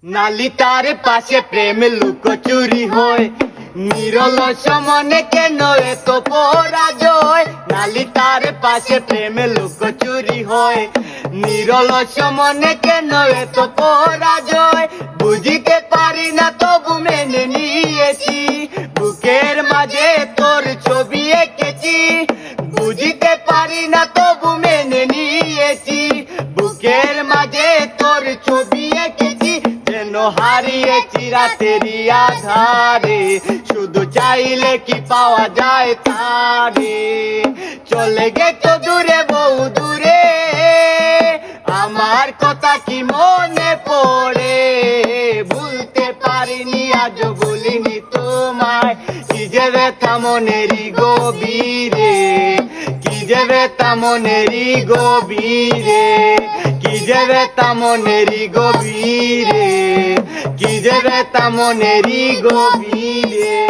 নালিতার পাশে প্রেম লুকোচুরি হয়, নিরলস মনে কেন এত পরাজয়। নালিতার পাশে প্রেম লুকোচুরি হয়, নিরলস মনে কেন এত পরাজয়। বুঝিতে পারি না তবু মেনে নিয়েছি, বুকের মাঝে তোর ছবি এঁকেছি। বুঝিতে পারি না তবু মেনে নিয়েছি, বুকের মাঝে তোর ছবি এঁকেছি। যেন হারিয়েছি রাতেরই আধারে, শুধু চাইলে কি পাওয়া যায় তারে। চলে গেছো দূরে বহু দূরে, আমার কথা কি মনে পড়ে। ভুলতে পারিনি আজও বলিনি তোমায়, কি যে ব্যথা মনেরই গভীরে, কি যে ব্যথা মনেরই গভীরে, কি যে ব্যথা মনেরই গভীরে, কি যে ব্যথা মনেরই গভীরে।